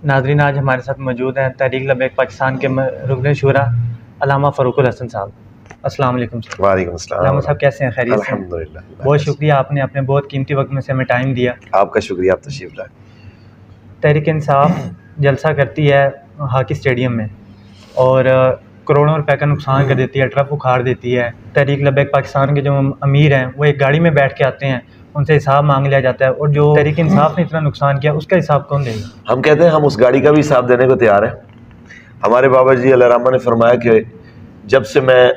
नाज़रीन, आज हमारे साथ मौजूद हैं तहरीक लबैक पाकिस्तान के रुकन शुरा अल्लामा फ़रूकुल हसन साहब। अस्सलाम वालेकुम सर। वालेकुम अस्सलाम। अल्लामा साहब कैसे हैं? खैरियत से? अल्हम्दुलिल्लाह। बहुत शुक्रिया, आपने अपने बहुत कीमती वक्त में से हमें टाइम दिया। आपका शुक्रिया, आप तशरीफ़ लाए। तहरीक इंसाफ जलसा करती है हॉकी स्टेडियम में और करोड़ों रुपए का नुकसान कर देती है, ट्रक उखाड़ देती है। तहरीक लबैक पाकिस्तान के जो अमीर हैं वो एक गाड़ी में बैठ के आते हैं, उनसे हिसाब मांग लिया जाता है, और जो तहरीक इंसाफ ने इतना नुकसान किया उसका हिसाब कौन देगा? हम कहते हैं हम उस गाड़ी का भी हिसाब देने को तैयार हैं। हमारे बाबा जी अल्लाह रहमा ने फरमाया कि जब से मैं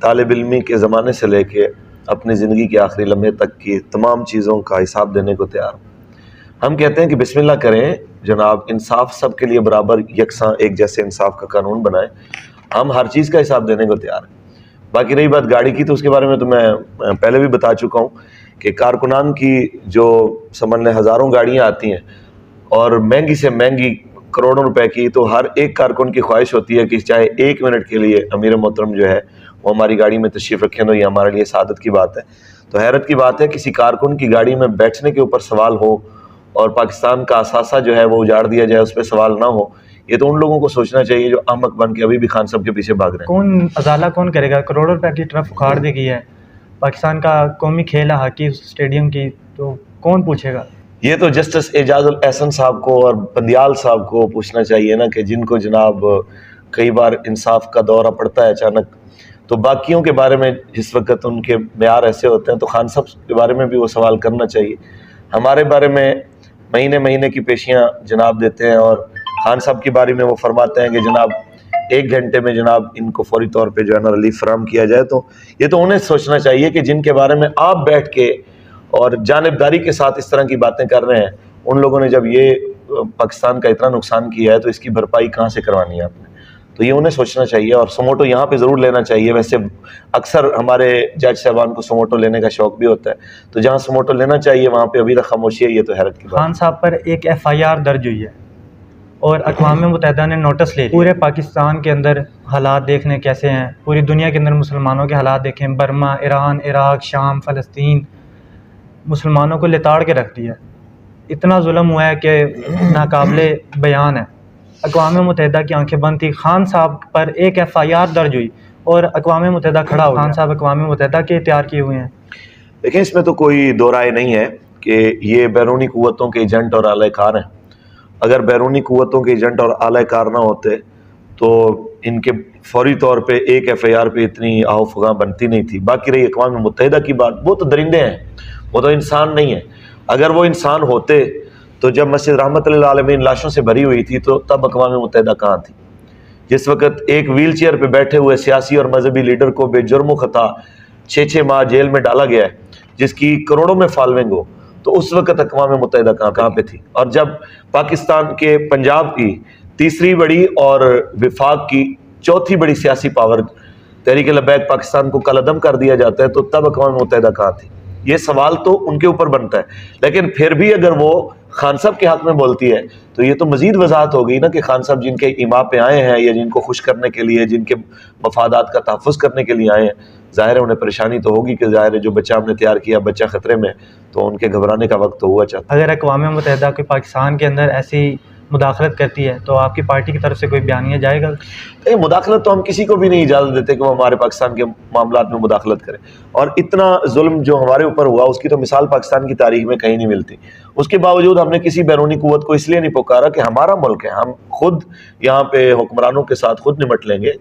तालिब इल्मी के ज़माने से लेके अपनी ज़िंदगी के आखिरी लम्हे तक की तमाम चीज़ों का हिसाब देने को तैयार हूँ। हम कहते हैं कि बिस्मिल्लाह करें जनाब, इंसाफ सब के लिए बराबर यकसां एक जैसे इंसाफ का कानून बनाएं। हम हर चीज़ का हिसाब देने को तैयार हैं। बाकी रही बात गाड़ी की, तो उसके बारे में तो मैं पहले भी बता चुका हूँ कि कारकुनान की जो समझ लें हज़ारों गाड़ियाँ आती हैं और महंगी से महंगी करोड़ों रुपए की, तो हर एक कारकुन की ख्वाहिश होती है कि चाहे एक मिनट के लिए अमीर मोहतरम जो है वो हमारी गाड़ी में तशरीफ़ रखें, तो ये हमारे लिए सादत की बात है। तो हैरत की बात है किसी कारकुन की गाड़ी में बैठने के ऊपर सवाल हो और पाकिस्तान का असासा जो है वो उजाड़ दिया जाए, उस पर सवाल ना हो। ये तो उन लोगों को सोचना चाहिए जो अहमक बन के अभी भी खान साहब के पीछे भाग रहे हैं। कौन अजाला कौन करेगा? करोड़ों रुपए की ट्रक उखाड़ देगी है, पाकिस्तान का कौमी खेल है हॉकी स्टेडियम की, तो कौन पूछेगा? ये तो जस्टिस एजाजुल एहसन साहब को और बंदियाल साहब को पूछना चाहिए ना, कि जिनको जनाब कई बार इंसाफ का दौरा पड़ता है अचानक। तो बाकियों के बारे में जिस वक्त उनके म्यार ऐसे होते हैं, तो खान साहब के बारे में भी वो सवाल करना चाहिए। हमारे बारे में महीने महीने की पेशियाँ जनाब देते हैं और खान साहब के बारे में वो फरमाते हैं कि जनाब 1 घंटे में जनाब इनको फौरी तौर पे जो है ना रिलीफ फराहम किया जाए। तो ये तो उन्हें सोचना चाहिए कि जिनके बारे में आप बैठ के और जानिबदारी के साथ इस तरह की बातें कर रहे हैं, उन लोगों ने जब ये पाकिस्तान का इतना नुकसान किया है तो इसकी भरपाई कहाँ से करवानी है आपने? तो ये उन्हें सोचना चाहिए और समोटो यहाँ पे ज़रूर लेना चाहिए। वैसे अक्सर हमारे जज साहबान को समोटो लेने का शौक भी होता है, तो जहाँ समोटो लेना चाहिए वहाँ पे अभी तक खामोशी है। ये तो हैरत की बात। खान साहब पर एक FIR दर्ज हुई है और अक़वाम मुत्तहिदा ने नोटिस ले लिया। पूरे पाकिस्तान के अंदर हालात देखने कैसे हैं, पूरी दुनिया के अंदर मुसलमानों के हालात देखें, बर्मा, ईरान, इराक, शाम, फ़लस्तीन, मुसलमानों को लिताड़ के रख दिया। इतना जुल्म हुआ है कि नाकाबिले बयान है। अक़वाम मुत्तहिदा की आंखें बंद थी। खान साहब पर एक FIR दर्ज हुई और अक़वाम मुत्तहिदा खड़ा हो गया। खान साहब अक़वाम मुत्तहिदा के तैयार किए हुए हैं। देखिए, इसमें तो कोई दो राय नहीं है कि ये बैरूनी क़ुव्वतों के एजेंट और आला-ए-कार हैं। अगर बैरूनी क़ुव्वतों के एजेंट और आला-ए-कार ना होते तो इनके फौरी तौर पे एक FIR पे इतनी आओ-फगां बनती नहीं थी। बाकी रही अक़वाम मुत्तहिदा की बात, वो तो दरिंदे हैं, वो तो इंसान नहीं है। अगर वो इंसान होते तो जब मस्जिद रहमत लिल आलमीन लाशों से भरी हुई थी, तो तब अक़वाम मुत्तहिदा कहाँ थी? जिस वक़्त एक व्हील चेयर पर बैठे हुए सियासी और मजहबी लीडर को बेजुर्म खता 6-6 माह जेल में डाला गया है, जिसकी करोड़ों में फॉलोइंग हो, तो उस वक़्त अक़वाम मुत्तहिदा कहाँ पे थी? और जब पाकिस्तान के पंजाब की तीसरी बड़ी और विफाक की चौथी बड़ी सियासी पावर तहरीक लबैक पाकिस्तान को कलअदम कर दिया जाता है, तो तब अक़वाम मुत्तहिदा कहाँ थी? ये सवाल तो उनके ऊपर बनता है। लेकिन फिर भी अगर वो खान साहब के हक़ में बोलती है, तो ये तो मज़ीद वजाहत हो गई ना कि खान साहब जिनके इमा पे आए हैं या जिनको खुश करने के लिए, जिनके मफादात का तहफ़्फ़ुज़ करने के लिए आए हैं, ज़ाहिर है उन्हें परेशानी तो होगी कि ज़ाहिर है जो बच्चा हमने तैयार किया, बच्चा ख़तरे में, तो उनके घबराने का वक्त तो हुआ चाहता। अगर अक़वाम मुत्तहिदा के पाकिस्तान के अंदर ऐसी मुदाखलत करती है तो आपकी पार्टी की तरफ से कोई बयानिया जाएगा? मुदाखलत तो हम किसी को भी नहीं इजाज़त देते कि वो हमारे पाकिस्तान के मामलात में मुदाखलत करें। और इतना जुल्म जो हमारे ऊपर हुआ उसकी तो मिसाल पाकिस्तान की तारीख में कहीं नहीं मिलती। उसके बावजूद हमने किसी बैरूनी क़ुव्वत को इसलिए नहीं पुकारा कि हमारा मुल्क है, हम खुद यहाँ पे हुक्मरानों के साथ खुद निपट लेंगे।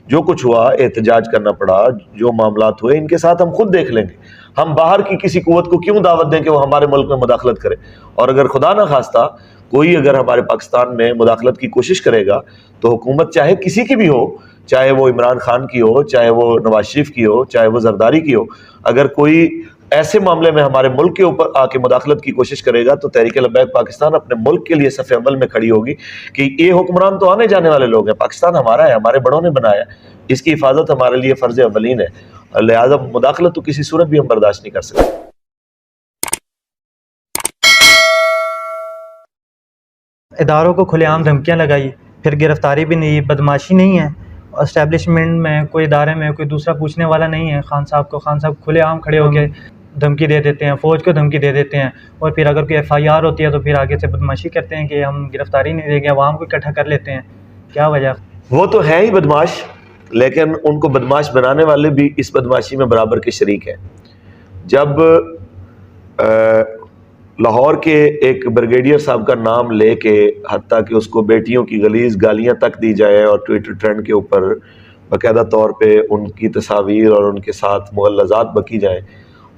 जो कुछ हुआ, एहतजाज करना पड़ा, जो मामलात हुए, इनके साथ हम खुद देख लेंगे। हम बाहर की किसी क़ुव्वत को क्यों दावत दें कि वो हमारे मुल्क में मुदाखलत करे? और अगर खुदा ना खास्ता कोई अगर हमारे पाकिस्तान में मुदाखलत की कोशिश करेगा, तो हुकूमत चाहे किसी की भी हो, चाहे वो इमरान खान की हो, चाहे वो नवाज शरीफ की हो, चाहे वो जरदारी की हो, अगर कोई ऐसे मामले में हमारे मुल्क के ऊपर आके मुदाखलत की कोशिश करेगा, तो तहरीक लबैक पाकिस्तान अपने मुल्क के लिए सफ़े अमल में खड़ी होगी कि ये हुक्मरान तो आने जाने वाले लोग हैं, पाकिस्तान हमारा है, हमारे बड़ों ने बनाया, इसकी हिफाजत हमारे लिए फ़र्ज़ अवलीन है। लिहाजा मुदाखलत तो किसी सूरत भी हम बर्दाश्त नहीं कर सकते। इदारों को खुलेआम धमकियाँ लगाई, फिर गिरफ्तारी भी नहीं, बदमाशी नहीं है, इस्टेब्लिशमेंट में कोई इदारे में कोई दूसरा पूछने वाला नहीं है खान साहब को। खान साहब खुलेआम खड़े होकर धमकी दे देते हैं, फ़ौज को धमकी दे देते हैं, और फिर अगर कोई FIR होती है तो फिर आगे से बदमाशी करते हैं कि हम गिरफ्तारी नहीं देंगे, अवाम को इकट्ठा कर लेते हैं। क्या वजह? वो तो है ही बदमाश, लेकिन उनको बदमाश बनाने वाले भी इस बदमाशी में बराबर के शरीक हैं। जब लाहौर के एक ब्रिगेडियर साहब का नाम लेके हत्ता कि उसको बेटियों की गलीज गालियां तक दी जाए और ट्विटर ट्रेंड के ऊपर बाकायदा तौर पे उनकी तस्वीर और उनके साथ मुग़ल्लज़ात बकी जाए,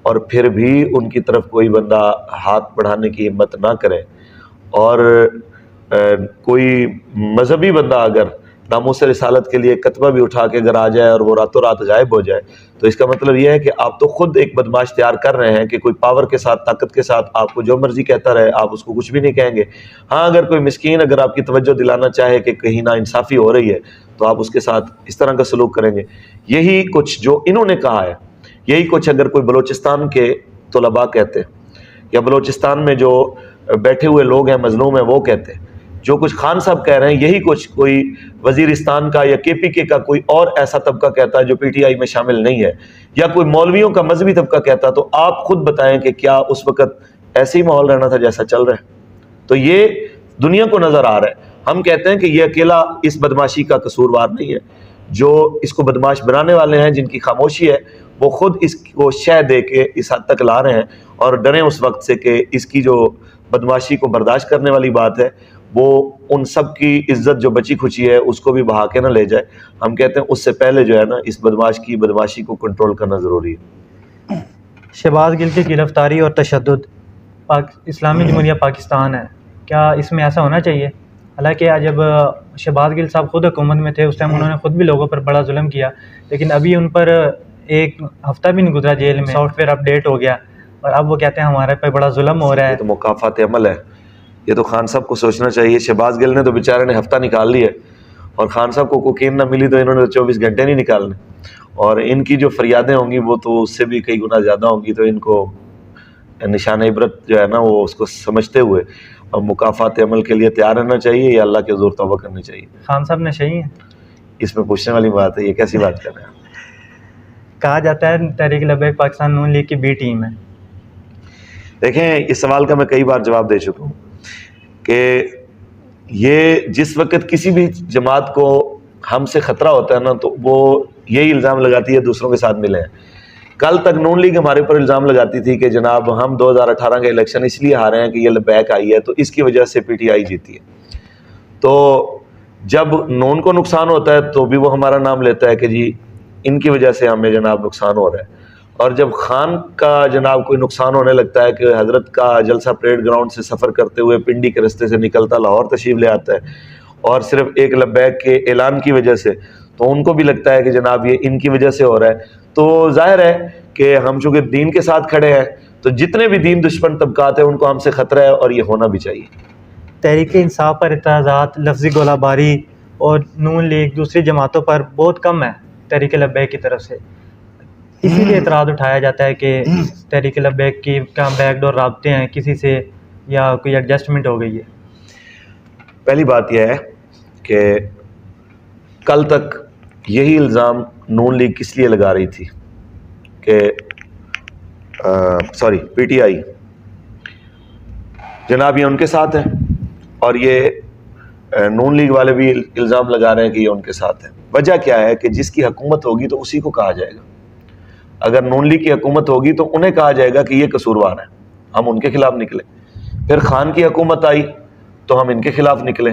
और फिर भी उनकी तरफ कोई बंदा हाथ बढ़ाने की हिम्मत ना करे, और कोई मजहबी बंदा अगर नामूस रिसालत के लिए कतबा भी उठा के अगर आ जाए और वो रातों रात गायब हो जाए, तो इसका मतलब यह है कि आप तो खुद एक बदमाश तैयार कर रहे हैं कि कोई पावर के साथ, ताकत के साथ आपको जो मर्जी कहता रहे, आप उसको कुछ भी नहीं कहेंगे। हाँ, अगर कोई मिस्कीन अगर आपकी तवज्जो दिलाना चाहे कि कहीं ना इंसाफ़ी हो रही है, तो आप उसके साथ इस तरह का सलूक करेंगे। यही कुछ जो इन्होंने कहा है, यही कुछ अगर कोई बलोचिस्तान के तलबा कहते या बलोचिस्तान में जो बैठे हुए लोग हैं मजलूम हैं वो कहते, जो कुछ खान साहब कह रहे हैं, यही कुछ कोई वजीरिस्तान का या KPK का कोई और ऐसा तबका कहता है जो PTI में शामिल नहीं है, या कोई मौलवियों का मजहबी तबका कहता, तो आप खुद बताएं कि क्या उस वक़्त ऐसे ही माहौल रहना था जैसा चल रहा है? तो ये दुनिया को नज़र आ रहा है। हम कहते हैं कि ये अकेला इस बदमाशी का कसूरवार नहीं है, जो इसको बदमाश बनाने वाले हैं, जिनकी खामोशी है, वो खुद इसको शह दे के इस हद तक ला रहे हैं, और डरें उस वक्त से कि इसकी जो बदमाशी को बर्दाश्त करने वाली बात है वो उन सब की इज्जत जो बची खुची है उसको भी बहा के ना ले जाए। हम कहते हैं उससे पहले जो है ना, इस बदमाशी को कंट्रोल करना ज़रूरी है। शहबाज गिल की गिरफ्तारी और तशद्दुद इस्लामी जमहूरिया पाकिस्तान है, क्या इसमें ऐसा होना चाहिए? हालांकि जब शहबाज गिल साहब खुद हुकूमत में थे उस टाइम उन्होंने खुद भी लोगों पर बड़ा जुल्म किया, लेकिन अभी उन पर एक हफ्ता भी नहीं गुजरा जेल में, सॉफ्टवेयर अपडेट हो गया और अब वो कहते हैं हमारे पे बड़ा जुल्म हो रहा है। ये तो मुकाफ़ात अमल है, ये तो खान साहब को सोचना चाहिए। शहबाज गिल ने तो बेचारे ने हफ्ता निकाल लिया, और खान साहब को कोकीन ना मिली तो इन्होंने 24 घंटे नहीं निकालने, और इनकी जो फरियादें होंगी वो तो उससे भी कई गुना ज़्यादा होंगी। तो इनको निशान इबरत जो है ना वो उसको समझते हुए और मुकाफ़ात अमल के लिए तैयार रहना चाहिए, या अल्लाह के ज़ोर तौबा करनी चाहिए। खान साहब ने सही है, इसमें पूछने वाली बात है, ये कैसी बात कर रहे हैं? कहा जाता है तहरीक लब्बैक पाकिस्तान नून लीग की B टीम है। देखें, इस सवाल का मैं कई बार जवाब दे चुका हूँ कि ये जिस वक्त किसी भी जमात को हमसे ख़तरा होता है ना, तो वो यही इल्ज़ाम लगाती है दूसरों के साथ मिले हैं। कल तक नून लीग हमारे ऊपर इल्ज़ाम लगाती थी कि जनाब हम 2018 का इलेक्शन इसलिए हारे हैं कि ये लब्बैक आई है, तो इसकी वजह से PTI जीती है। तो जब नून को नुकसान होता है तो भी वो हमारा नाम लेता है कि जी इनकी वजह से हमें जनाब नुकसान हो रहा है, और जब खान का जनाब कोई नुकसान होने लगता है कि हज़रत का जलसा परेड ग्राउंड से सफ़र करते हुए पिंडी के रास्ते से निकलता लाहौर तशरीफ़ ले आता है, और सिर्फ एक लब्बैक के ऐलान की वजह से, तो उनको भी लगता है कि जनाब ये इनकी वजह से हो रहा है। तो जाहिर है कि हम चूँकि दीन के साथ खड़े हैं, तो जितने भी दीन दुश्मन तबकात हैं उनको हमसे ख़तरा है, और ये होना भी चाहिए। तहरीक इंसाफ पर एतराज़ात, लफ्ज़ी गोलाबारी और नून लीग दूसरी जमातों पर बहुत कम है तहरीक लब्बैक की तरफ से, इसीलिए एतराज़ उठाया जाता है कि तहरीक लब्बैक की क्या बैकडोर राब्ते हैं किसी से, या कोई एडजस्टमेंट हो गई है। पहली बात यह है कि कल तक यही इल्ज़ाम नून लीग किस लिए लगा रही थी कि PTI जनाब ये उनके साथ है, और ये नून लीग वाले भी इल्ज़ाम लगा रहे हैं कि ये उनके साथ है। वजह क्या है कि जिसकी हुकूमत होगी तो उसी को कहा जाएगा। अगर नून लीग की हुकूमत होगी तो उन्हें कहा जाएगा कि ये कसूरवार है, हम उनके खिलाफ निकले। फिर खान की हुकूमत आई तो हम इनके खिलाफ निकले।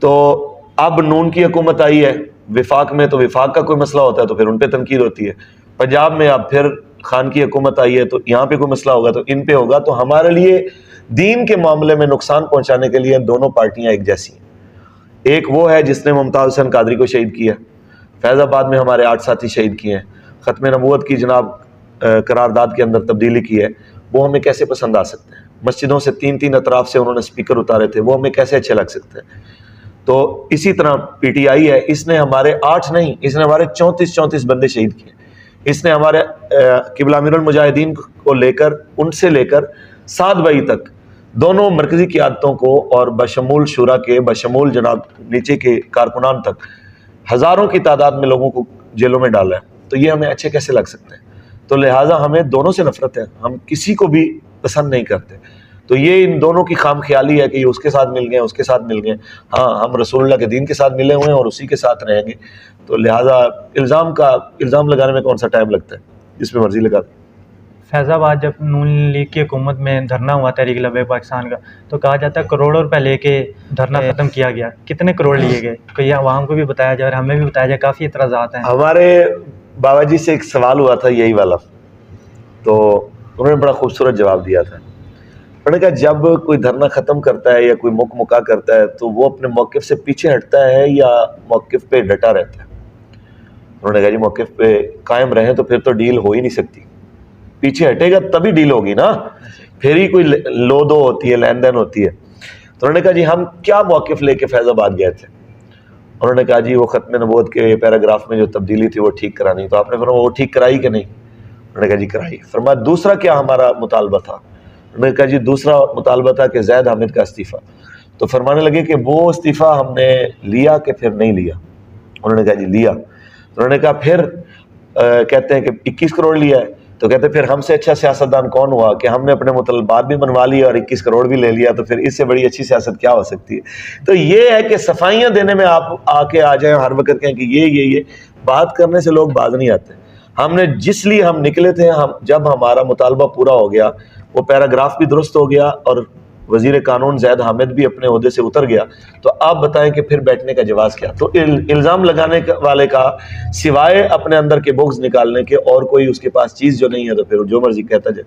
तो अब नून की हुकूमत आई है विफाक में, तो विफाक का कोई मसला होता है तो फिर उन पर तनकीद होती है। पंजाब में अब फिर खान की हुकूमत आई है तो यहाँ पे कोई मसला होगा तो इन पे होगा। तो हमारे लिए दीन के मामले में नुकसान पहुँचाने के लिए दोनों पार्टियाँ एक जैसी हैं। एक वो है जिसने मुमताज़ हुसैन कादरी को शहीद किया, फैज़ाबाद में हमारे 8 साथी शहीद किए हैं, ख़त्म नबूवत की जनाब करारदाद के अंदर तब्दीली की है, वो हमें कैसे पसंद आ सकते हैं। मस्जिदों से 3-3 अतराफ से उन्होंने स्पीकर उतारे थे, वो हमें कैसे अच्छे लग सकते हैं। तो इसी तरह PTI है, इसने हमारे 8 नहीं, इसने हमारे 34 बंदे शहीद किए। इसने हमारे किबला अमीरुल मुजाहिदीन को लेकर, उनसे लेकर साद भाई तक दोनों मरकज़ी क़ियादतों को और बशमूल शुरा के, बशमूल जनाब नीचे के कारकुनान तक हज़ारों की तादाद में लोगों को जेलों में डाला है। तो ये हमें अच्छे कैसे लग सकते हैं। तो लिहाजा हमें दोनों से नफरत है, हम किसी को भी पसंद नहीं करते। तो ये इन दोनों की खाम ख्याली है कि ये उसके साथ मिल गए, उसके साथ मिल गए। हाँ, हम रसूलुल्लाह के दीन के साथ मिले हुए हैं और उसी के साथ रहेंगे। तो लिहाजा इल्ज़ाम लगाने में कौन सा टाइम लगता है, जिसमें मर्जी लगा दें। फैज़ाबाद जब नून लीग की हुकूमत में धरना हुआ तहरीक लब्बैक पाकिस्तान का, तो कहा जाता है करोड़ों रुपए लेके धरना ख़त्म किया गया। कितने करोड़ लिए गए, कोई आवाम को भी बताया जाए और हमें भी बताया जाए, काफ़ी एतराज़ात हैं। हमारे बाबा जी से एक सवाल हुआ था यही वाला, तो उन्होंने बड़ा खूबसूरत जवाब दिया था। उन्होंने कहा जब कोई धरना ख़त्म करता है या कोई मुका करता है तो वो अपने मौक़िफ़ से पीछे हटता है या मौक़िफ़ पे डटा रहता है। उन्होंने कहा जी मौक़िफ़ पे कायम रहें तो फिर तो डील हो ही नहीं सकती, पीछे हटेगा तभी डील होगी ना, फिर ही कोई लो दो होती है, लेन देन होती है। तो उन्होंने कहा जी हम क्या मौक़िफ़ लेके फैज़ाबाद गए थे। उन्होंने कहा जी वो ख़त्म नबूवत के पैराग्राफ में जो तब्दीली थी वो ठीक करानी। तो आपने फरमाया वो ठीक कराई कि नहीं? उन्होंने कहा जी कराई। फरमाया दूसरा क्या हमारा मुतालबा था? उन्होंने कहा जी दूसरा मुतालबा था कि ज़ैद हामिद का इस्तीफ़ा। तो फरमाने लगे कि वो इस्तीफ़ा हमने लिया कि फिर नहीं लिया? उन्होंने कहा जी लिया। तो उन्होंने कहा फिर कहते हैं कि 21 करोड़ लिया है। तो कहते फिर हमसे अच्छा सियासतदान कौन हुआ कि हमने अपने मुतलबात भी मनवा लिए और 21 करोड़ भी ले लिया, तो फिर इससे बड़ी अच्छी सियासत क्या हो सकती है। तो ये है कि सफाइयाँ देने में आप आके आ जाएं, हर वक्त कहें कि ये बात करने से लोग बाज नहीं आते। हमने जिसलिए हम निकले थे, हम जब हमारा मुतालबा पूरा हो गया, वो पैराग्राफ भी दुरुस्त हो गया और वजीर कानून ज़ैद हामिद भी अपने ओहदे से उतर गया, तो आप बताएं कि फिर बैठने का जवाब क्या। तो इल्ज़ाम लगाने वाले का सिवाय अपने अंदर के बुग़्ज़ निकालने के और कोई उसके पास चीज़ जो नहीं है, तो फिर जो मर्जी कहता जाए।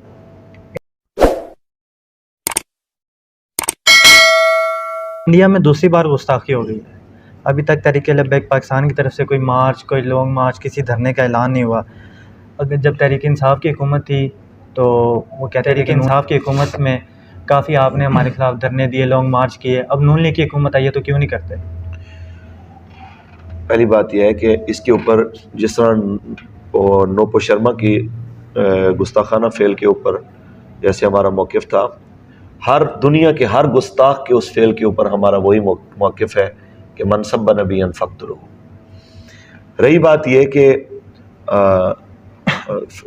इंडिया में दूसरी बार गुस्ताखी हो गई है। अभी तक तहरीक लब्बैक पाकिस्तान की तरफ से कोई मार्च, कोई लॉन्ग मार्च, किसी धरने का ऐलान नहीं हुआ। अगर जब तहरीक इंसाफ की हुकूमत थी तो वो कहते हैं कि इंसाफ की हुकूमत में काफ़ी आपने हमारे खिलाफ धरने दिए, लॉन्ग मार्च किए। अब नून लीग की हुकूमत आई है तो क्यों नहीं करते? पहली बात यह है कि इसके ऊपर जिस तरह नोपो शर्मा की गुस्ताखाना फेल के ऊपर जैसे हमारा मौक़िफ़ था, हर दुनिया के हर गुस्ताख के उस फेल के ऊपर हमारा वही मौक़िफ़ है कि मनसब नबीयन फ़क़्तुलूहु। रही बात यह कि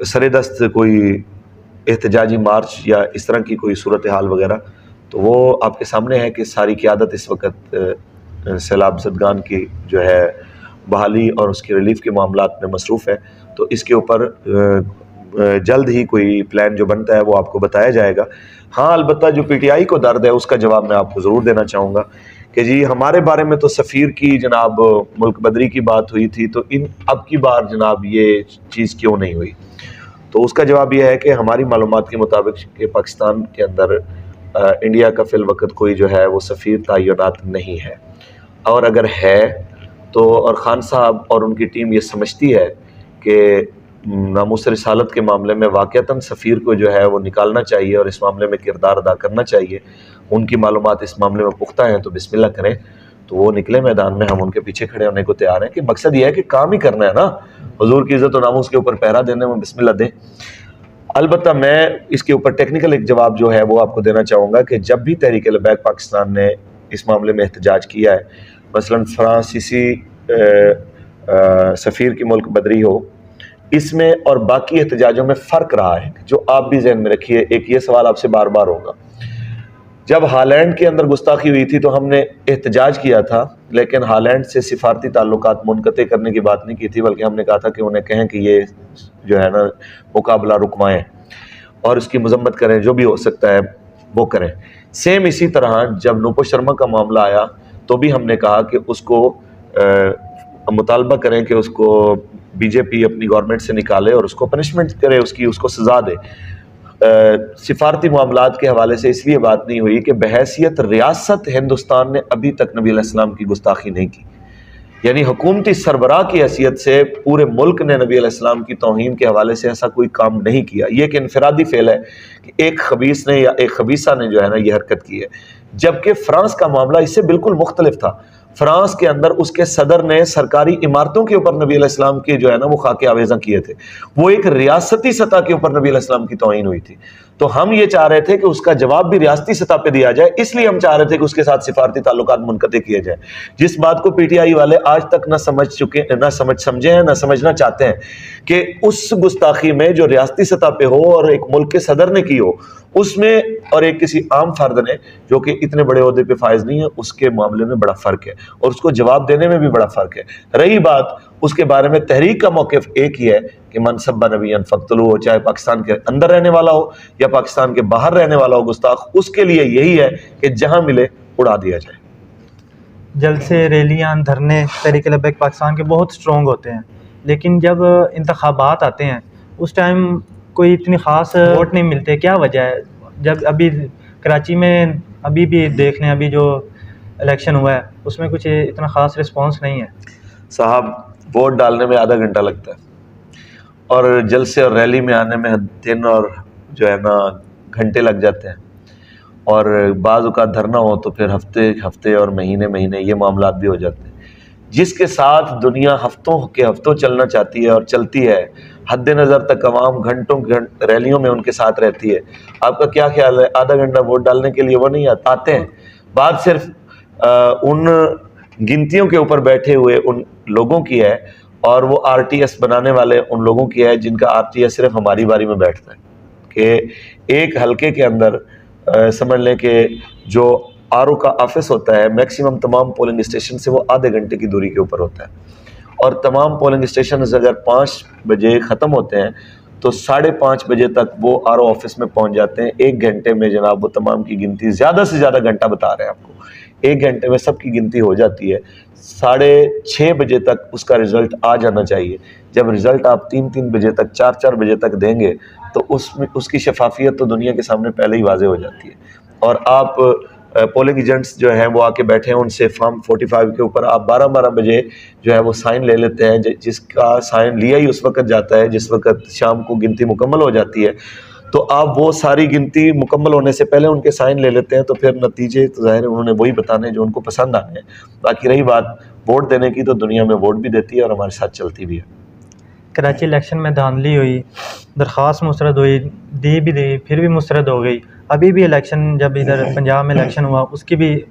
सरेदस्त कोई एहतजाजी मार्च या इस तरह की कोई सूरत हाल वगैरह, तो वो आपके सामने है कि सारी क़यादत इस वक्त सैलाब ज़दगान की जो है बहाली और उसकी रिलीफ़ के मामलात में मसरूफ़ है। तो इसके ऊपर जल्द ही कोई प्लान जो बनता है वो आपको बताया जाएगा। हाँ, अलबत्ता जो PTI को दर्द है उसका जवाब मैं आपको ज़रूर देना चाहूँगा कि जी हमारे बारे में तो सफ़ीर की जनाब मुल्क बदरी की बात हुई थी, तो अब की बार जनाब ये चीज़ क्यों नहीं हुई? तो उसका जवाब यह है कि हमारी मालूमात के मुताबिक कि पाकिस्तान के अंदर इंडिया का फ़िल वक़्त कोई जो है वो सफ़ीर तयनात नहीं है, और अगर है तो और ख़ान साहब और उनकी टीम ये समझती है कि नामूस रिसालत के मामले में वाक़तन सफ़ीर को जो है वो निकालना चाहिए और इस मामले में किरदार अदा करना चाहिए, उनकी मालूमात इस मामले में पुख्ता हैं, तो बिस्मिल्लाह करें, तो वो निकले मैदान में, हम उनके पीछे खड़े होने को तैयार हैं। कि मकसद ये है कि काम ही करना है ना, हुजूर की इज़्ज़त और नामूस के ऊपर पहरा देने में बिस्मिल्लाह दें। अलबत्ता मैं इसके ऊपर टेक्निकल एक जवाब जो है वो आपको देना चाहूँगा कि जब भी तहरीक लब्बैक पाकिस्तान ने इस मामले में एहतजाज किया है, मसलन फ्रांसीसी सफ़ीर की मुल्क बदरी हो, इसमें और बाकी एहतजाजों में फ़र्क रहा है जो आप भी जहन में रखिए। एक ये सवाल आपसे बार बार होगा, जब हालैंड के अंदर गुस्ताखी हुई थी तो हमने एहतजाज किया था, लेकिन हालैंड से सिफारती ताल्लुकात मुनक़ते करने की बात नहीं की थी, बल्कि हमने कहा था कि उन्हें कहें कि ये जो है ना मुकाबला रुकवाएं और उसकी मजम्मत करें, जो भी हो सकता है वो करें। सेम इसी तरह जब नूपो शर्मा का मामला आया तो भी हमने कहा कि उसको मुतालबा करें कि उसको बीजेपी अपनी गवर्नमेंट से निकाले और उसको पनिशमेंट करे, उसको सज़ा दे। सिफारती मामलात के हवाले से इसलिए बात नहीं हुई कि बहैसियत रियासत हिंदुस्तान ने अभी तक नबी अलैहिस्सलाम की गुस्ताखी नहीं की, यानी हुकूमती सरबराह की हैसियत से पूरे मुल्क ने नबी अलैहिस्सलाम की तौहीन के हवाले से ऐसा कोई काम नहीं किया। ये एक इनफरादी फेल है कि एक खबीस ने या एक खबीसा ने जो है ना ये हरकत की है, जबकि फ्रांस का मामला इससे बिल्कुल मुख्तलिफ था। फ्रांस के अंदर उसके सदर ने सरकारी इमारतों के ऊपर नबी अलैहिस्सलाम के जो है ना वो खाके आवेज़ा किए थे, वो एक रियासती सतह के ऊपर नबी अलैहिस्सलाम की तौहीन हुई थी। तो हम ये चाह रहे थे कि उसका जवाब भी रियासती सतह पे दिया जाए, इसलिए हम चाह रहे थे कि उसके साथ सिफारती ताल्लुकात मुनक़ते किए जाए। जिस बात को पीटीआई वाले आज तक ना समझे हैं, ना समझना चाहते हैं कि उस गुस्ताखी में जो रियासती सतह पे हो और एक मुल्क के सदर ने की हो, उसमें और एक किसी आम फर्द ने जो कि इतने बड़े ओहदे पे फायज नहीं है, उसके मामले में बड़ा फ़र्क है और उसको जवाब देने में भी बड़ा फ़र्क है। रही बात उसके बारे में, तहरीक का मौक़िफ़ एक ही है कि मन सब्बा नबिय्यन फ़क़्तुलूहु हो, चाहे पाकिस्तान के अंदर रहने वाला हो या पाकिस्तान के बाहर रहने वाला हो गुस्ताख, उसके लिए यही है कि जहां मिले उड़ा दिया जाए। जलसे, रैलियाँ, धरने तहरीक लब्बैक पाकिस्तान के बहुत स्ट्रॉन्ग होते हैं, लेकिन जब इंतखाबात आते हैं उस टाइम कोई इतनी ख़ास वोट नहीं मिलते। क्या वजह है? जब अभी कराची में अभी भी देख लें, अभी जो इलेक्शन हुआ है उसमें कुछ इतना ख़ास रिस्पॉन्स नहीं है। साहब, वोट डालने में आधा घंटा लगता है और जलसे और रैली में आने में दिन और जो है ना घंटे लग जाते हैं, और बाज़ औक़ात धरना हो तो फिर हफ्ते और महीने ये मामलात भी हो जाते हैं। जिसके साथ दुनिया हफ्तों के हफ्तों चलना चाहती है और चलती है, हद नज़र तक अवाम घंटों रैलियों में उनके साथ रहती है। आपका क्या ख्याल है, आधा घंटा वोट डालने के लिए वो नहीं आते हैं? बात सिर्फ उन गिनतियों के ऊपर बैठे हुए उन लोगों की है और वो आरटीएस बनाने वाले उन लोगों की है जिनका आरटीएस सिर्फ हमारी बारी में बैठता है कि एक हलके के अंदर समझ लें कि जो आरओ का ऑफिस होता है मैक्सिमम तमाम पोलिंग स्टेशन से वो आधे घंटे की दूरी के ऊपर होता है, और तमाम पोलिंग स्टेशन अगर 5 बजे ख़त्म होते हैं तो 5:30 बजे तक वो आरओ ऑफिस में पहुंच जाते हैं। 1 घंटे में जनाब वो तमाम की गिनती, ज़्यादा से ज़्यादा घंटा बता रहे हैं आपको, 1 घंटे में सबकी गिनती हो जाती है। 6:30 बजे तक उसका रिज़ल्ट आ जाना चाहिए। जब रिज़ल्ट आप 3-3 बजे तक, 4-4 बजे तक देंगे तो उसमें उसकी शफाफियत तो दुनिया के सामने पहले ही वाज़ेह हो जाती है। और आप पोलिंग एजेंट्स जो हैं वो आके बैठे हैं, उनसे फॉर्म 45 के ऊपर आप 12-12 बजे जो है वो साइन ले लेते हैं, जिसका साइन लिया ही उस वक्त जाता है जिस वक्त शाम को गिनती मुकम्मल हो जाती है। तो आप वो सारी गिनती मुकम्मल होने से पहले उनके साइन ले लेते हैं, तो फिर नतीजे तो ज़ाहिर है उन्होंने वही बताने जो उनको पसंद आने हैं। बाकी रही बात वोट देने की, तो दुनिया में वोट भी देती है और हमारे साथ चलती भी है। कराची इलेक्शन में धांधली हुई, दरख्वास्त मुस्तरद हुई, दी फिर भी मुस्तरद हो गई। अभी भी इलेक्शन, जब इधर पंजाब में इलेक्शन हुआ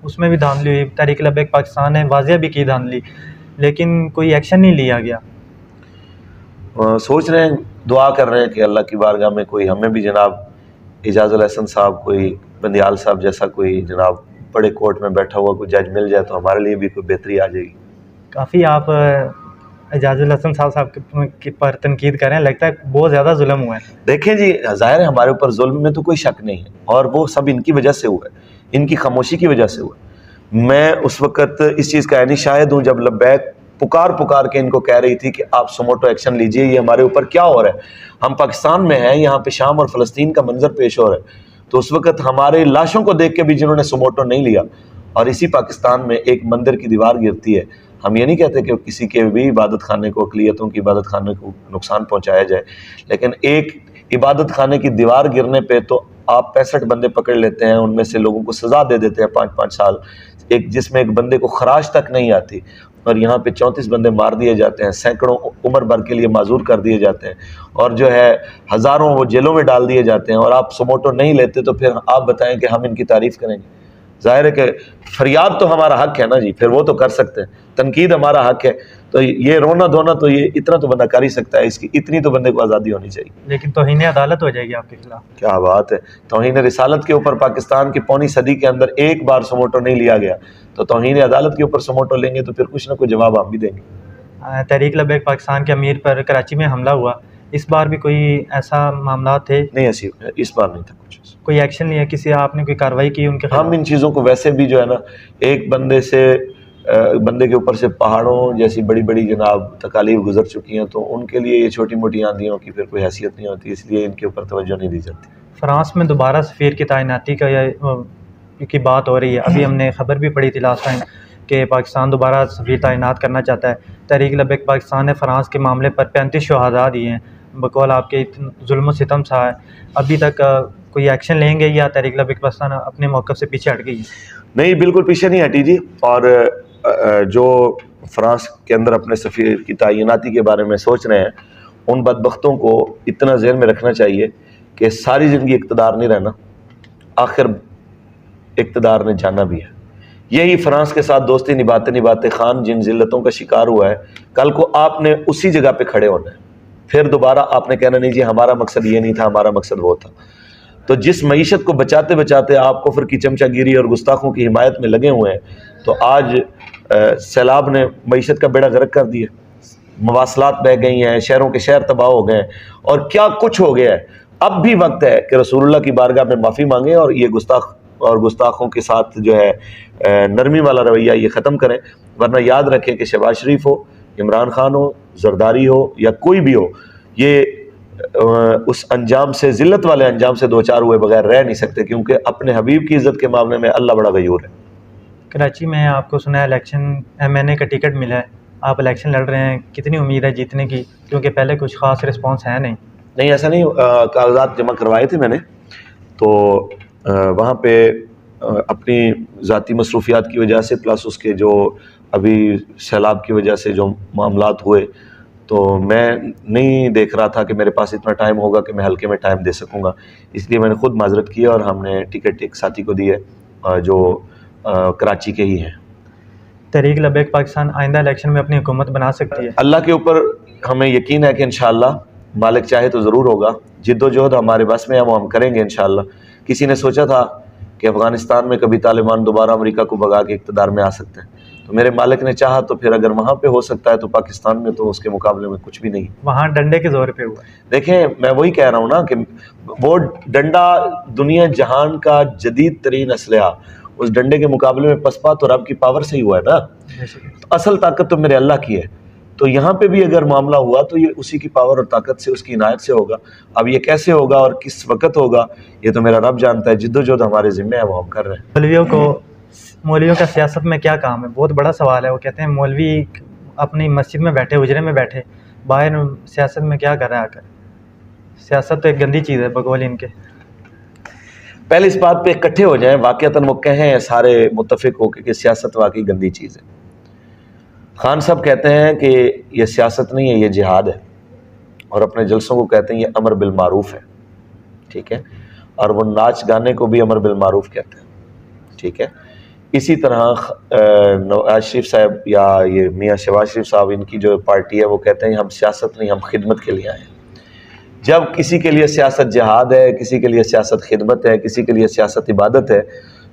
उसमें भी धांधली हुई। तहरीक लब्बैक पाकिस्तान ने वाज़ेह भी की धांधली, लेकिन कोई एक्शन नहीं लिया गया। सोच रहे हैं, दुआ कर रहे हैं कि अल्लाह की बारगाह में कोई हमें भी जनाब एजाजुल हसन साहब, कोई बंदियाल साहब जैसा कोई जनाब बड़े कोर्ट में बैठा हुआ कोई जज मिल जाए तो हमारे लिए भी कोई बेहतरी आ जाएगी। काफ़ी आप एजाजुल हसन साहब के पर तनकीद कर रहे हैं, लगता है बहुत ज़्यादा जुल्म हुआ है। देखें जी, ज़ाहिर है हमारे ऊपर जुल्म में तो कोई शक नहीं है, और वो सब इनकी वजह से हुआ है, इनकी खामोशी की वजह से हुआ है। मैं उस वक़्त इस चीज़ का यानी शायद हूँ जब लब्बैक पुकार के इनको कह रही थी कि आप सुमोटो एक्शन लीजिए, ये हमारे ऊपर क्या हो रहा है, हम पाकिस्तान में हैं, यहाँ पे शाम और फ़लस्तीन का मंजर पेश हो रहा है। तो उस वक़्त हमारे लाशों को देख के भी जिन्होंने सुमोटो नहीं लिया, और इसी पाकिस्तान में एक मंदिर की दीवार गिरती है, हम ये नहीं कहते कि किसी के भी इबादत खाने को, अक़लियतों की इबादत खाने को नुकसान पहुँचाया जाए, लेकिन एक इबादत खाने की दीवार गिरने पे तो आप 65 बंदे पकड़ लेते हैं, उनमें से लोगों को सज़ा दे देते हैं 5-5 साल, जिसमें एक बंदे को खराज तक नहीं आती, और यहाँ पे 34 बंदे मार दिए जाते हैं, सैकड़ों उम्र भर के लिए माजूर कर दिए जाते हैं, और जो है हज़ारों वो जेलों में डाल दिए जाते हैं, और आप सुमोटो नहीं लेते तो फिर आप बताएं कि हम इनकी तारीफ़ करेंगे? ज़ाहिर है कि फरियाद तो हमारा हक है ना जी, फिर वो तो कर सकते हैं, तनकीद हमारा हक है, तो ये रोना धोना तो ये इतना तो बंदा कर ही सकता है, इसकी इतनी तो बंदे को आज़ादी होनी चाहिए। लेकिन तौहीन अदालत हो जाएगी आपके खिलाफ। क्या बात है, तौहीन रिसालत के ऊपर पाकिस्तान की पौनी सदी के अंदर एक बार सुमोटो नहीं लिया गया, तो तौहीन अदालत के ऊपर सुमोटो लेंगे तो फिर कुछ ना कुछ जवाब आप भी देंगे। तहरीक लब्बैक पाकिस्तान के अमीर पर कराची में हमला हुआ, इस बार भी कोई ऐसा मामला थे? नहीं, ऐसी इस बार नहीं था कुछ, कोई एक्शन लिया, किसी आपने कोई कार्रवाई की उनके खिलाफ? हम इन चीज़ों को वैसे भी जो है ना, एक बंदे के ऊपर से पहाड़ों जैसी बड़ी बड़ी जनाब तकालीफ गुजर चुकी हैं, तो उनके लिए ये छोटी मोटी आंधियों की फिर कोई हैसियत नहीं होती, इसलिए इनके ऊपर तवज्जो नहीं दी जाती। फ्रांस में दोबारा सफ़ीर की तैनाती की बात हो रही है। अभी हमने खबर भी पढ़ी थी लास्ट टाइम कि पाकिस्तान दोबारा सफ़ीर तैनात करना चाहता है। तहरीक लब्बैक पाकिस्तान ने फ़्रांस के मामले पर 35 शहादा दिए हैं, बकौल आपके जुल्म सितम सा है। अभी तक कोई एक्शन लेंगे या तहरीक लब्बैक पाकिस्तान अपने मौक़िफ़ से पीछे हट गई है? नहीं, बिल्कुल पीछे नहीं हटी जी, और जो फ्रांस के अंदर अपने सफ़ीर की तैनाती के बारे में सोच रहे हैं, उन बदबख्तों को इतना ज़हन में रखना चाहिए कि सारी ज़िंदगी इक़्तिदार नहीं रहना, आखिर इक़्तिदार ने जाना भी है। यही फ्रांस के साथ दोस्ती निभाते निभाते खान जिन जिल्लतों का शिकार हुआ है, कल को आपने उसी जगह पे खड़े होना है, फिर दोबारा आपने कहना नहीं जी हमारा मकसद ये नहीं था, हमारा मकसद वो था। तो जिस मईशत को बचाते बचाते आप कुफ्र की चमचागिरी और गुस्ताखों की हिमायत में लगे हुए हैं, तो आज सैलाब ने मईशत का बेड़ा गर्क कर दिया, मवासलात बह गई हैं, शहरों के शहर तबाह हो गए हैं और क्या कुछ हो गया है। अब भी वक्त है कि रसूलुल्लाह की बारगाह में माफ़ी मांगें और ये गुस्ताखों के साथ जो है नरमी वाला रवैया ये ख़त्म करें। वरना याद रखें कि शहबाज शरीफ हो, इमरान खान हो, जरदारी हो या कोई भी हो, ये उस अंजाम से, ज़िल्लत वाले अंजाम से दो चार हुए बगैर रह नहीं सकते, क्योंकि अपने हबीब की इज़्ज़त के मामले में अल्लाह बड़ा गयूर है। कराची में आपको सुना है इलेक्शन MNA का टिकट मिला है, आप इलेक्शन लड़ रहे हैं, कितनी उम्मीद है जीतने की? क्योंकि पहले कुछ ख़ास रिस्पॉन्स है नहीं। नहीं, ऐसा नहीं, कागजात जमा करवाए थे मैंने, तो वहाँ पे अपनी ज़ाती मसरूफियात की वजह से प्लस उसके जो अभी सैलाब की वजह से जो मामलात हुए, तो मैं नहीं देख रहा था कि मेरे पास इतना टाइम होगा कि मैं हल्के में टाइम दे सकूंगा, इसलिए मैंने खुद माजरत की और हमने टिकट एक साथी को दी है जो कराची के ही हैं। तहरीक लब्बैक पाकिस्तान आइंदा इलेक्शन में अपनी हुकूमत बना सकती है? अल्लाह के ऊपर हमें यकीन है कि इंशाअल्लाह मालिक चाहे तो ज़रूर होगा। जिद्दोजहद हमारे बस में है, वो हम करेंगे इंशाअल्लाह। किसी ने सोचा था कि अफ़गानिस्तान में कभी तालिबान दोबारा अमेरिका को भगा के इक़्तिदार में आ सकते हैं, तो मेरे मालिक ने चाहा तो फिर अगर वहाँ पे हो सकता है तो पाकिस्तान में तो उसके मुकाबले में कुछ भी नहीं। वहाँ डंडे के जोर पे हुआ। देखें, मैं वही कह रहा हूँ ना कि वो डंडा दुनिया जहान का जदीद तरीन असलहा, उस डंडे के मुकाबले में पसपा तो रब की पावर से ही हुआ है ना। तो असल ताकत तो मेरे अल्लाह की है। तो यहाँ पे भी अगर मामला हुआ तो ये उसी की पावर और ताकत से, उसकी इनायत से होगा। अब ये कैसे होगा और किस वक्त होगा ये तो मेरा रब जानता है। जिद्दोजहद हमारे ज़िम्मे है, वो हम कर रहे हैं। मौलवियों का सियासत में क्या काम है? बहुत बड़ा सवाल है। वो कहते हैं मौलवी अपनी मस्जिद में बैठे, हुजरे में बैठे, बाहर सियासत में क्या कर रहा है आकर? सियासत तो एक गंदी चीज़ है बकौल इनके। पहले इस बात पे इकट्ठे हो जाएं, वाक़ियतन वो कहें सारे मुत्तफ़िक होकर कि सियासत वाकई गंदी चीज़ है। खान साहब कहते हैं कि ये सियासत नहीं है, ये जिहाद है, और अपने जलसों को कहते हैं ये अमर बिल मारूफ है, ठीक है, और वो नाच गाने को भी अमर बिल मारूफ कहते हैं, ठीक है। इसी तरह नवाज शरीफ साहब या ये मियाँ शहबाज शरीफ साहब, इनकी जो पार्टी है, वो कहते हैं हम सियासत नहीं, हम खिदमत के लिए आए हैं। जब किसी के लिए सियासत जिहाद है, किसी के लिए सियासत खिदमत है, किसी के लिए सियासत इबादत है,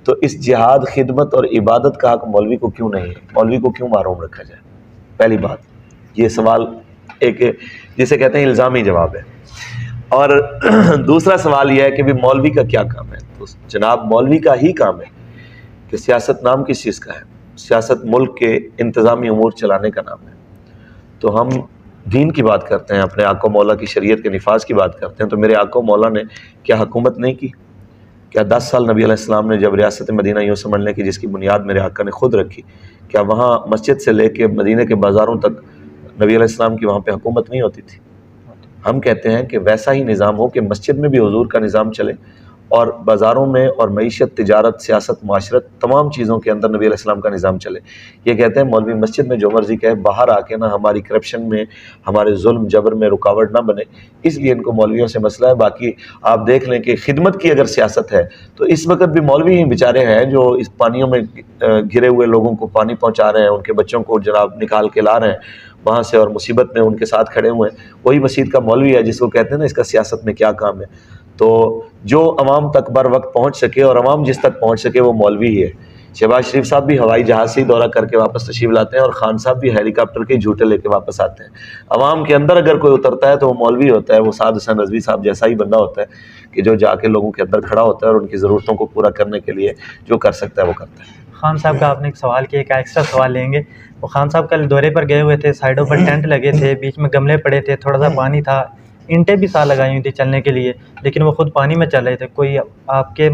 तो इस जिहाद, खिदमत और इबादत का हक मौलवी को क्यों नहीं है? मौलवी को क्यों महरूम रखा जाए? पहली बात, ये सवाल एक जिसे कहते हैं इल्ज़ामी जवाब है। और दूसरा सवाल यह है कि भी मौलवी का क्या काम है? तो जनाब, मौलवी का ही काम है कि सियासत नाम किस चीज़ का है? सियासत मुल्क के इंतज़ामी उमूर चलाने का नाम है। तो हम दीन की बात करते हैं, अपने आका मौला की शरीयत के निफाज की बात करते हैं, तो मेरे आका मौला ने क्या हुकूमत नहीं की? क्या 10 साल नबी अलैहिस्सलाम ने जब रियासत मदीना यूँ समझने की, जिसकी बुनियाद मेरे आका ने खुद रखी, क्या वहाँ मस्जिद से लेके मदीने के बाज़ारों तक नबी अलैहिस्सलाम की वहाँ पे हुकूमत नहीं होती थी? हम कहते हैं कि वैसा ही निज़ाम हो कि मस्जिद में भी हुजूर का निज़ाम चले और बाज़ारों में और मईशत, तिजारत, सियासत, माशरत, तमाम चीज़ों के अंदर नबी अलैहिस्सलाम का निज़ाम चले। ये कहते हैं मौलवी मस्जिद में जो मर्ज़ी कहे, बाहर आके ना हमारी करप्शन में, हमारे जुल्म जबर में रुकावट ना बने, इसलिए इनको मौलवियों से मसला है। बाकी आप देख लें कि खिदमत की अगर सियासत है तो इस वक्त भी मौलवी ही बेचारे हैं जो इस पानियों में घिरे हुए लोगों को पानी पहुँचा रहे हैं, उनके बच्चों को जनाब निकाल के ला रहे हैं वहाँ से, और मुसीबत में उनके साथ खड़े हुए हैं। वही मस्जिद का मौलवी है जिसको कहते हैं ना इसका सियासत में क्या काम है। तो जो अवाम तक बर वक्त पहुँच सके और अवाम जिस तक पहुँच सके वो मौलवी ही है। शहबाज शरीफ साहब भी हवाई जहाज़ से ही दौरा करके वापस तशरीफ लाते हैं और खान साहब भी हेलीकॉप्टर के झूठे लेके वापस आते हैं। अवाम के अंदर अगर कोई उतरता है तो वो मौलवी होता है, वो साद हुसैन रज़वी साहब जैसा ही बंदा होता है कि जो जाके लोगों के अंदर खड़ा होता है और उनकी ज़रूरतों को पूरा करने के लिए जो कर सकता है वो करता है। खान साहब का आपने एक सवाल किया, एक एक्स्ट्रा सवाल लेंगे। वो खान साहब कल दौरे पर गए हुए थे, साइडों पर टेंट लगे थे, बीच में गमले पड़े थे, थोड़ा सा पानी था, ईंटें भी साथ लगाई हुई थी चलने के लिए, लेकिन वो खुद पानी में चल रहे थे। कोई आपके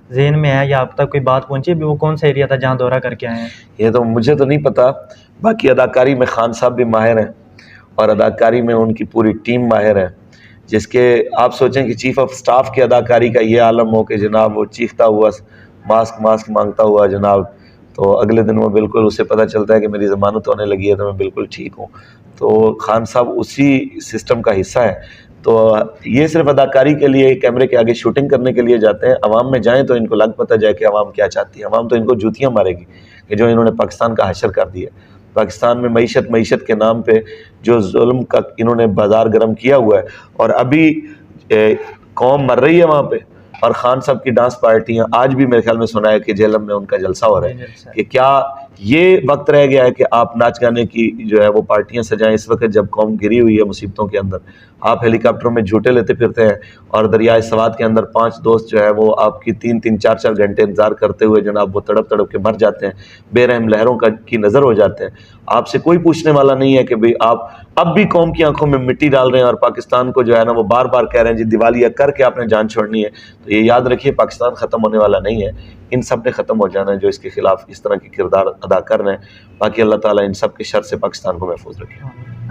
जहन में है या आप तक कोई बात पहुंची भी वो कौन सा एरिया था जहाँ दौरा करके आए हैं? ये तो मुझे तो नहीं पता। बाकी अदाकारी में खान साहब भी माहिर हैं और अदाकारी में उनकी पूरी टीम माहिर है, जिसके आप सोचें कि चीफ ऑफ स्टाफ की अदाकारी का ये आलम हो कि जनाब वो चीखता हुआ मास्क मांगता हुआ जनाब, तो अगले दिन वो बिल्कुल उसे पता चलता है कि मेरी ज़मानत होने लगी है तो मैं बिल्कुल ठीक हूँ। तो खान साहब उसी सिस्टम का हिस्सा है। तो ये सिर्फ अदाकारी के लिए, कैमरे के आगे शूटिंग करने के लिए जाते हैं। अवाम में जाएं तो इनको लग पता जाए कि अवाम क्या चाहती है। अवाम तो इनको जूतियां मारेगी कि जो इन्होंने पाकिस्तान का हशर कर दिया। पाकिस्तान में मईशत के नाम पे जो जुल्म का इन्होंने बाजार गर्म किया हुआ है, और अभी कौम मर रही है वहाँ पे, और खान साहब की डांस पार्टियां आज भी मेरे ख्याल में सुना है कि जेलम में उनका जलसा हो रहा है। कि क्या ये वक्त रह गया है कि आप नाच गाने की जो है वो पार्टियां सजाएं इस वक्त जब कौम गिरी हुई है मुसीबतों के अंदर? आप हेलीकॉप्टरों में झूठे लेते फिरते हैं और दरियाए सवात के अंदर 5 दोस्त जो है वो आपकी 3-3, 4-4 घंटे इंतजार करते हुए जनाब वो तड़प तड़प के मर जाते हैं, बेरहम लहरों की नज़र हो जाते हैं। आपसे कोई पूछने वाला नहीं है कि भाई आप अब भी कौम की आंखों में मिट्टी डाल रहे हैं और पाकिस्तान को जो है ना वो बार बार कह रहे हैं जी दिवालिया करके आपने जान छोड़नी है। तो ये याद रखिए, पाकिस्तान ख़त्म होने वाला नहीं है, इन सब ने ख़त्म हो जाना है जो इसके खिलाफ इस तरह के किरदार अदा कर रहे हैं। बाकी अल्लाह ताला इन सब के शर से पाकिस्तान को महफूज रखे।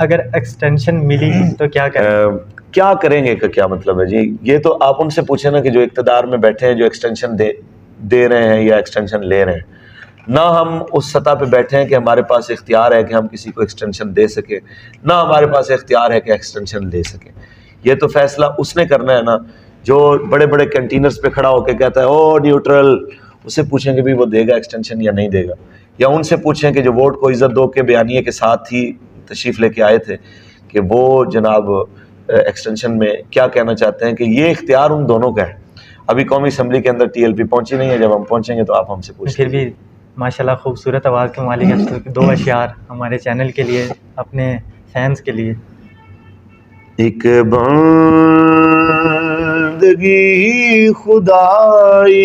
अगर एक्सटेंशन मिली तो क्या क्या करेंगे का क्या मतलब है जी? ये तो आप उनसे पूछे ना कि जो इक़्तिदार में बैठे हैं, जो एक्सटेंशन दे रहे हैं या एक्सटेंशन ले रहे हैं। ना हम उस सतह पे बैठे हैं कि हमारे पास इख्तियार है कि हम किसी को एक्सटेंशन दे सके, ना हमारे पास इख्तियार है कि एक्सटेंशन ले सके। ये तो फैसला उसने करना है ना जो बड़े बड़े कंटेनर्स पे खड़ा होकर कहता है ओ न्यूट्रल। उससे पूछेंगे भी वो देगा एक्सटेंशन या नहीं देगा, या उनसे पूछें कि जो वोट को इज्जत दो के बयानिए के साथ ही तशरीफ़ लेके आए थे कि वो जनाब एक्सटेंशन में क्या कहना चाहते हैं, कि ये इख्तियार उन दोनों का है। अभी कौमी असम्बली के अंदर TLP पहुंची नहीं है, जब हम पहुंचेंगे तो आप हमसे पूछें। फिर भी माशाल्लाह खूबसूरत आवाज़ के मालिक हैं, तो 2 अशियार हमारे चैनल के लिए, अपने फैंस के लिए। एक बंदगी खुदाई,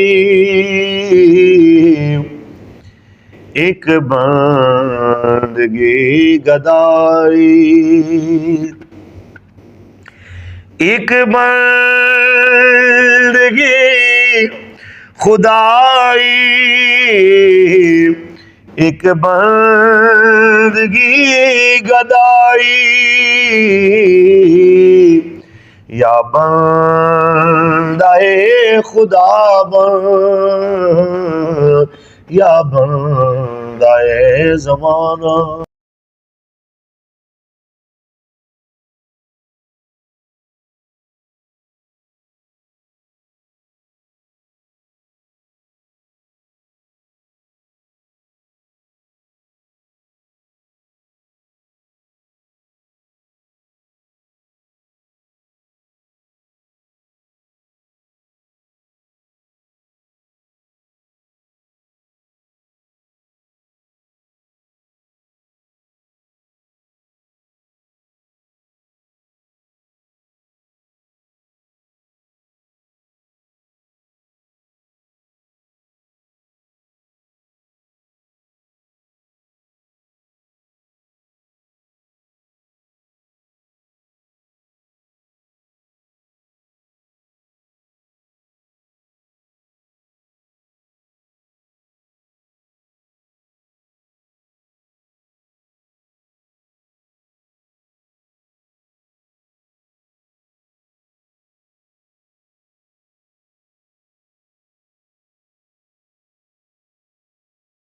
एक बंदगी गदाई, एक बंदगी खुदाई, एक बंदगी गदाई, या बंदाए खुदा बन, या बंदाए ज़माना।